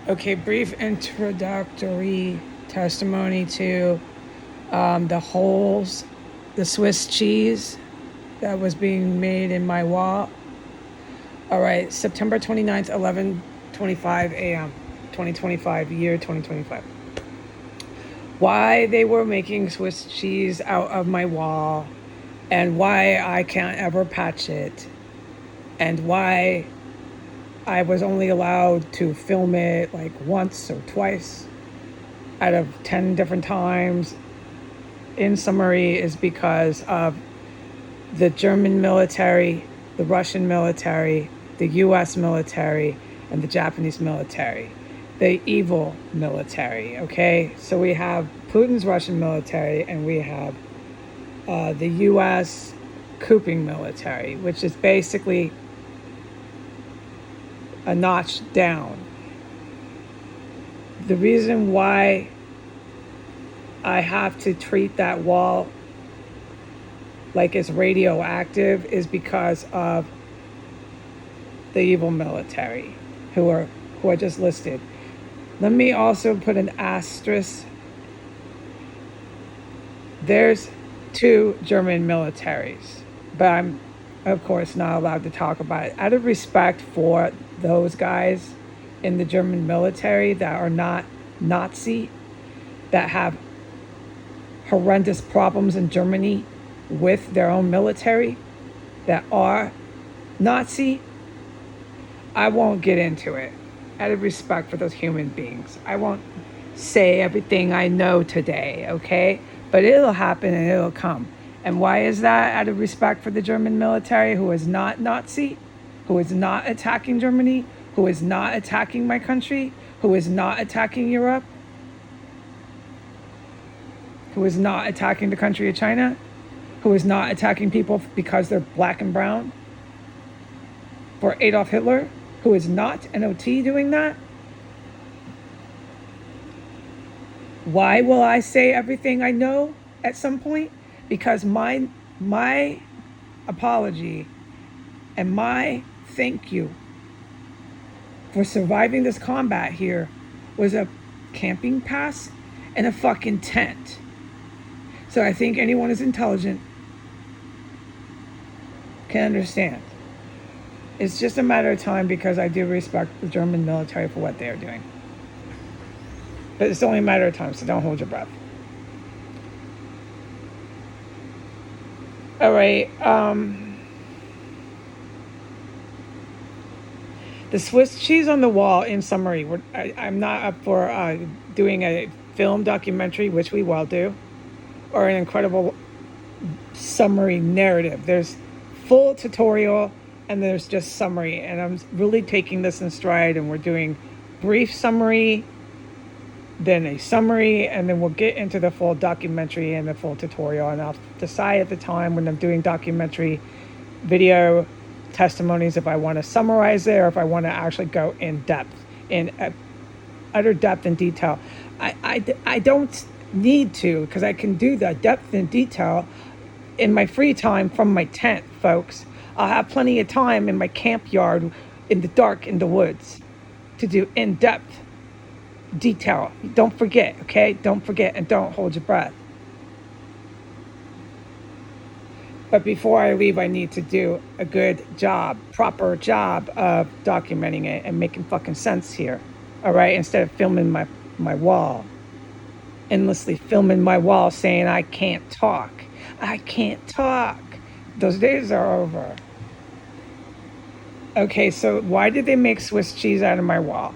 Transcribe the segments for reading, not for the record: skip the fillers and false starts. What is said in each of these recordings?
Okay, brief introductory testimony to the holes, the Swiss cheese that was being made in my wall. All right, September 29th, 11:25 a.m., 2025, year 2025. Why they were making Swiss cheese out of my wall, and why I can't ever patch it, and why I was only allowed to film it like once or twice out of 10 different times, in summary, is because of the German military, the Russian military, the US military, and the Japanese military. The evil military, okay? So we have Putin's Russian military, and we have the US cooping military, which is basically a notch down. The reason why I have to treat that wall like it's radioactive is because of the evil military who I just listed. Let me also put an asterisk. There's 2 German militaries, but I'm of course not allowed to talk about it out of respect for those guys in the German military that are not Nazi, that have horrendous problems in Germany with their own military, that are Nazi. I won't get into it out of respect for those human beings. I won't say everything I know today, okay? But it'll happen and it'll come. And why is that? Out of respect for the German military, who is not Nazi, who is not attacking Germany, who is not attacking my country, who is not attacking Europe, who is not attacking the country of China, who is not attacking people because they're black and brown, for Adolf Hitler, who is not an OT doing that. Why will I say everything I know at some point? Because my apology and my thank you for surviving this combat here was a camping pass and a fucking tent. So I think anyone who's intelligent can understand. It's just a matter of time, because I do respect the German military for what they are doing. But it's only a matter of time, so don't hold your breath. All right. The Swiss cheese on the wall, in summary. I'm not up for doing a film documentary, which we will do, or an incredible summary narrative. There's full tutorial and there's just summary. And I'm really taking this in stride, and we're doing brief summary, then a summary, and then we'll get into the full documentary and the full tutorial. And I'll decide at the time when I'm doing documentary video testimonies if I want to summarize it or if I want to actually go in depth, in utter depth and detail. I don't need to, because I can do the depth and detail in my free time from my tent, folks. I'll have plenty of time in my camp yard in the dark in the woods to do in-depth detail. Don't forget, okay? Don't forget, and don't hold your breath. But before I leave, I need to do a good job, proper job of documenting it and making fucking sense here, all right? Instead of filming my wall, endlessly filming my wall saying I can't talk. I can't talk. Those days are over. Okay, so why did they make Swiss cheese out of my wall?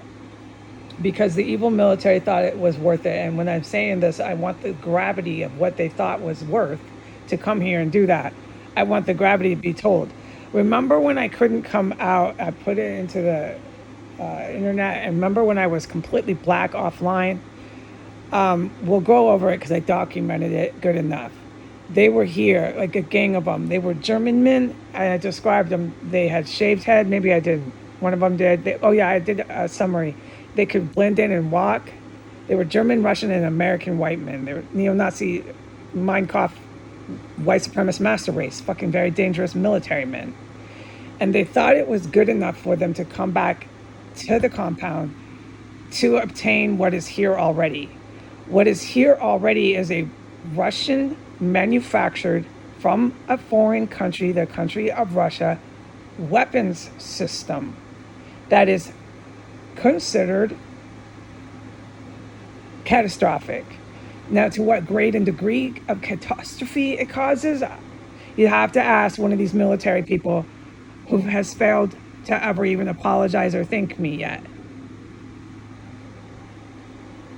Because the evil military thought it was worth it. And when I'm saying this, I want the gravity of what they thought was worth to come here and do that. I want the gravity to be told. Remember when I couldn't come out, I put it into the internet, and remember when I was completely black offline? We'll go over it because I documented it good enough. They were here, like a gang of them. They were German men. I described them. They had shaved head. Maybe I didn't. One of them did. I did a summary. They could blend in and walk. They were German, Russian, and American white men. They were neo-Nazi, Mein Kampf, white supremacist master race, fucking very dangerous military men. And they thought it was good enough for them to come back to the compound to obtain what is here already. What is here already is a Russian manufactured from a foreign country, the country of Russia, weapons system that is considered catastrophic. Now, to what grade and degree of catastrophe it causes, you have to ask one of these military people who has failed to ever even apologize or thank me yet.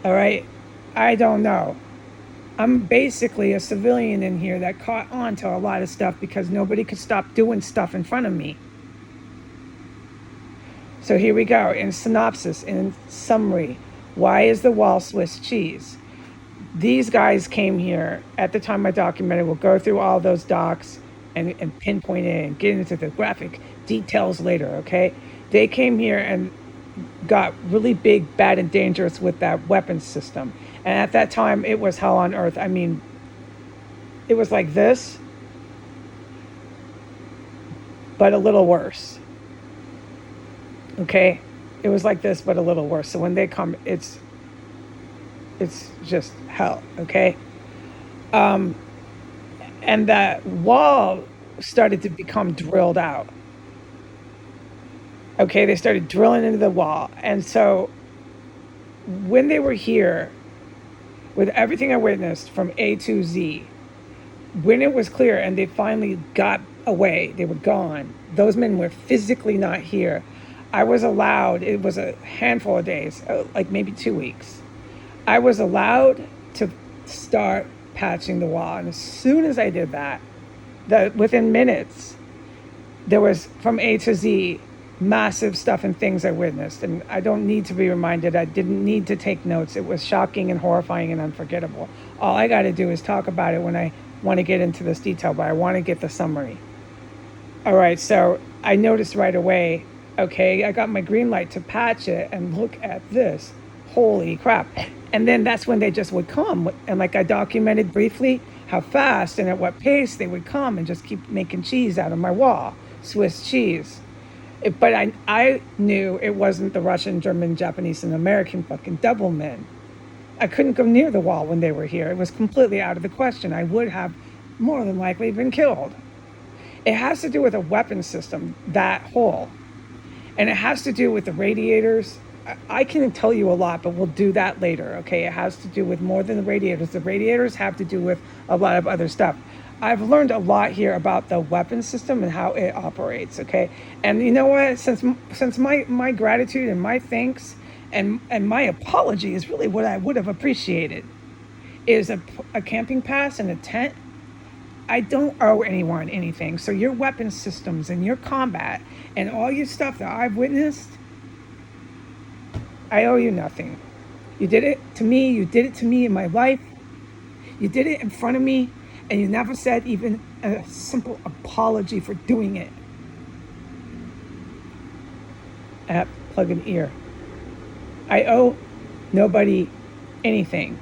All right? I don't know. I'm basically a civilian in here that caught on to a lot of stuff because nobody could stop doing stuff in front of me. So here we go. In synopsis, in summary, why is the wall Swiss cheese? These guys came here at the time I documented. We'll go through all those docs and pinpoint it and get into the graphic details later, okay? They came here and got really big, bad, and dangerous with that weapons system. And at that time, it was hell on earth. I mean, it was like this, but a little worse. Okay? It was like this, but a little worse. So when they come, it's just hell, okay? And that wall started to become drilled out. Okay, they started drilling into the wall. And so when they were here, with everything I witnessed from A to Z, when it was clear and they finally got away, they were gone, those men were physically not here. I was allowed, it was a handful of days, like maybe 2 weeks. I was allowed to start patching the wall. And as soon as I did that, within minutes, there was from A to Z, massive stuff and things I witnessed. And I don't need to be reminded. I didn't need to take notes. It was shocking and horrifying and unforgettable. All I got to do is talk about it when I want to get into this detail, but I want to get the summary. All right, so I noticed right away, okay, I got my green light to patch it, and look at this. Holy crap. And then that's when they just would come. And like I documented briefly how fast and at what pace they would come and just keep making cheese out of my wall. Swiss cheese. But I knew it wasn't the Russian, German, Japanese, and American fucking devil men. I couldn't go near the wall when they were here. It was completely out of the question. I would have more than likely been killed. It has to do with a weapon system, that hole. And it has to do with the radiators. I can tell you a lot, but we'll do that later, okay? It has to do with more than the radiators. The radiators have to do with a lot of other stuff. I've learned a lot here about the weapon system and how it operates, okay? And you know what? Since my gratitude and my thanks and my apology is really what I would have appreciated is a camping pass and a tent. I don't owe anyone anything. So your weapon systems and your combat and all your stuff that I've witnessed, I owe you nothing. You did it to me. You did it to me in my life. You did it in front of me. And you never said even a simple apology for doing it. Plug an ear. I owe nobody anything.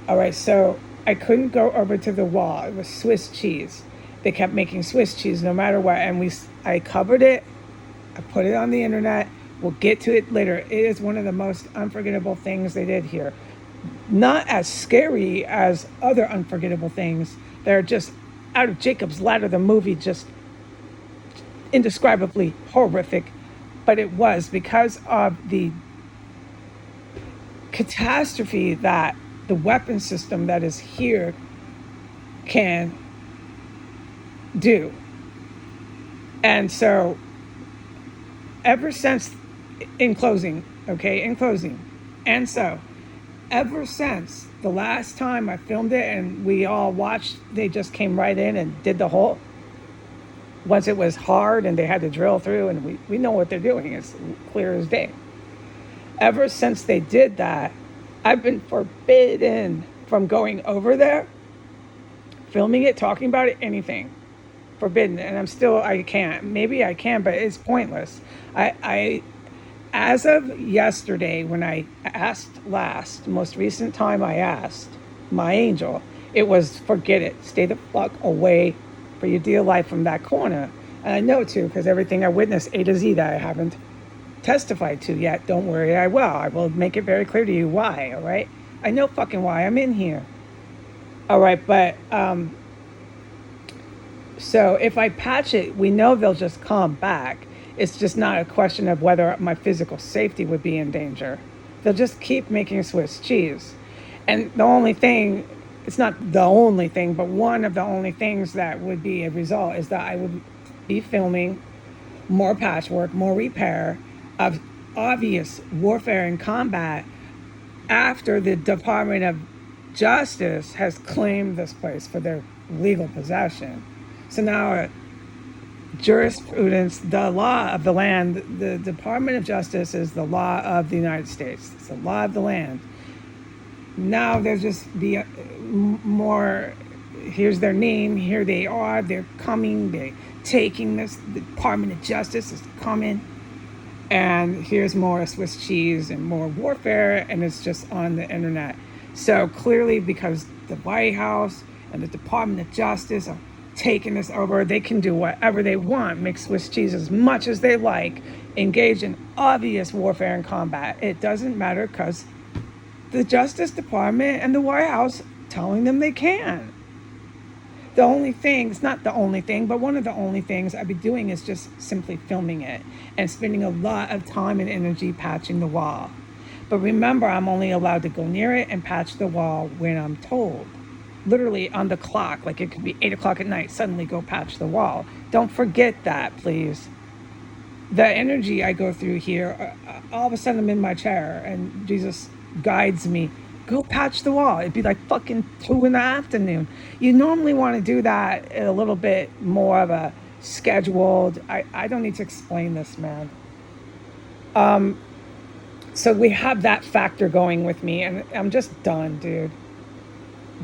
All right, so I couldn't go over to the wall. It was Swiss cheese. They kept making Swiss cheese no matter what. And I covered it. I put it on the internet. We'll get to it later. It is one of the most unforgettable things they did here. Not as scary as other unforgettable things. They're just out of Jacob's Ladder, the movie, just indescribably horrific. But it was because of the catastrophe that the weapon system that is here can do. And so ever since, in closing, and so ever since the last time I filmed it and we all watched, they just came right in and did the whole, once it was hard and they had to drill through, and we know what they're doing, it's clear as day. Ever since they did that, I've been forbidden from going over there, filming it, talking about it, anything. Forbidden. And I can't. Maybe I can, but it's pointless. I as of yesterday, when I asked most recent time I asked my angel, it was forget it. Stay the fuck away for your dear life from that corner. And I know too, because everything I witnessed A to Z that I haven't testified to yet. Don't worry, I will. I will make it very clear to you why, all right? I know fucking why I'm in here. All right, but so if I patch it, we know they'll just come back. It's just not a question of whether my physical safety would be in danger. They'll just keep making Swiss cheese. And the only thing, it's not the only thing, but one of the only things that would be a result is that I would be filming more patchwork, more repair of obvious warfare and combat after the Department of Justice has claimed this place for their legal possession. So now jurisprudence, the law of the land, the Department of Justice is the law of the United States. It's the law of the land. Now there's just be more, here's their name, here they are, they're coming, they're taking this, the Department of Justice is coming, and here's more Swiss cheese and more warfare, and it's just on the internet. So clearly, because the White House and the Department of Justice are taking this over, they can do whatever they want, make Swiss cheese as much as they like, engage in obvious warfare and combat. It doesn't matter because the Justice Department and the White House telling them they can. The only thing, it's not the only thing, but one of the only things I'd be doing is just simply filming it and spending a lot of time and energy patching the wall. But remember, I'm only allowed to go near it and patch the wall when I'm told. Literally on the clock, like it could be 8 o'clock at night, suddenly go patch the wall. Don't forget that, please. The energy I go through here, all of a sudden I'm in my chair and Jesus guides me. Go patch the wall. It'd be like fucking 2 in the afternoon. You normally want to do that a little bit more of a scheduled. I don't need to explain this, man. So we have that factor going with me, and I'm just done, dude.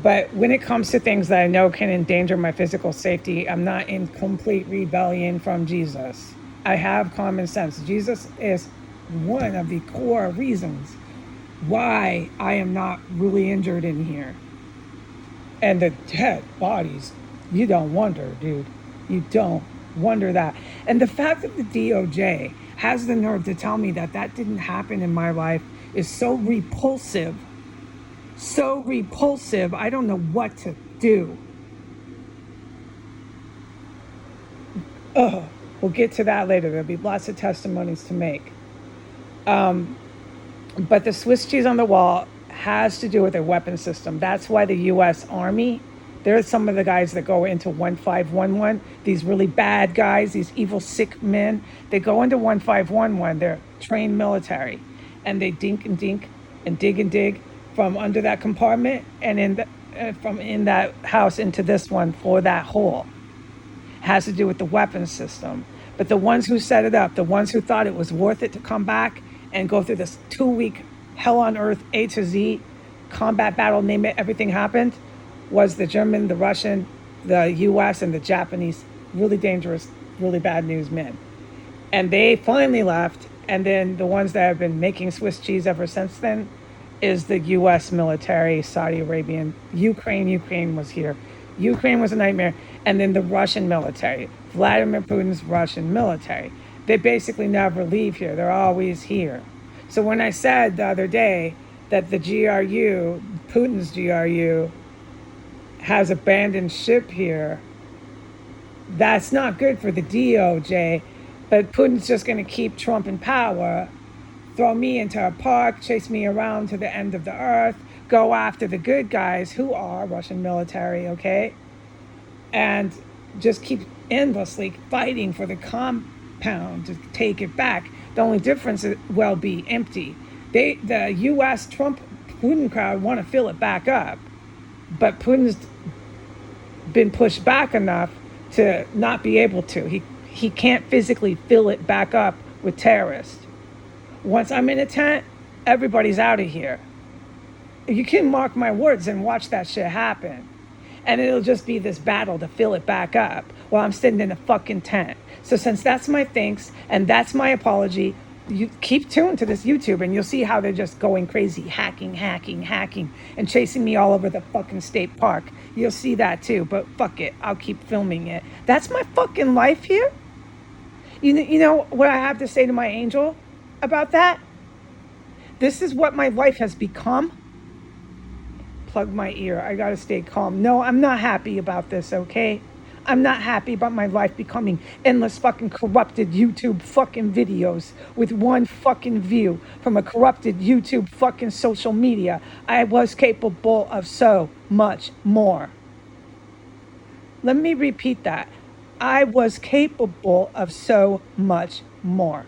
But when it comes to things that I know can endanger my physical safety, I'm not in complete rebellion from Jesus. I have common sense. Jesus is one of the core reasons why I am not really injured in here. And the dead bodies, you don't wonder, dude. You don't wonder that. And the fact that the DOJ has the nerve to tell me that that didn't happen in my life is so repulsive. So repulsive, I don't know what to do. We'll get to that later. There'll be lots of testimonies to make. But the Swiss cheese on the wall has to do with their weapon system. That's why the U.S. Army, there's some of the guys that go into 1511, these really bad guys, these evil, sick men, they go into 1511, they're trained military, and they dink and dink and dig from under that compartment and from in that house into this one for that hole. Has to do with the weapon system. But the ones who set it up, the ones who thought it was worth it to come back and go through this 2-week hell on earth A to Z combat battle, name it, everything happened, was the German, the Russian, the US, and the Japanese, really dangerous, really bad news men. And they finally left, and then the ones that have been making Swiss cheese ever since then is the US military, Saudi Arabian, Ukraine was here. Ukraine was a nightmare. And then the Russian military, Vladimir Putin's Russian military. They basically never leave here. They're always here. So when I said the other day that the GRU, Putin's GRU, has abandoned ship here, that's not good for the DOJ, but Putin's just going to keep Trump in power, throw me into a park, chase me around to the end of the earth, go after the good guys who are Russian military, okay? And just keep endlessly fighting for the compound to take it back. The only difference will be empty. The U.S. Trump Putin crowd want to fill it back up, but Putin's been pushed back enough to not be able to. He can't physically fill it back up with terrorists. Once I'm in a tent, everybody's out of here. You can mark my words and watch that shit happen. And it'll just be this battle to fill it back up while I'm sitting in a fucking tent. So since that's my thanks and that's my apology, you keep tuned to this YouTube and you'll see how they're just going crazy, hacking, and chasing me all over the fucking state park. You'll see that too, but fuck it, I'll keep filming it. That's my fucking life here. You know what I have to say to my angel? about that? This is what my life has become. Plug my ear. I gotta stay calm. No, I'm not happy about this, okay? I'm not happy about my life becoming endless fucking corrupted YouTube fucking videos with one fucking view from a corrupted YouTube fucking social media. I was capable of so much more. Let me repeat that. I was capable of so much more.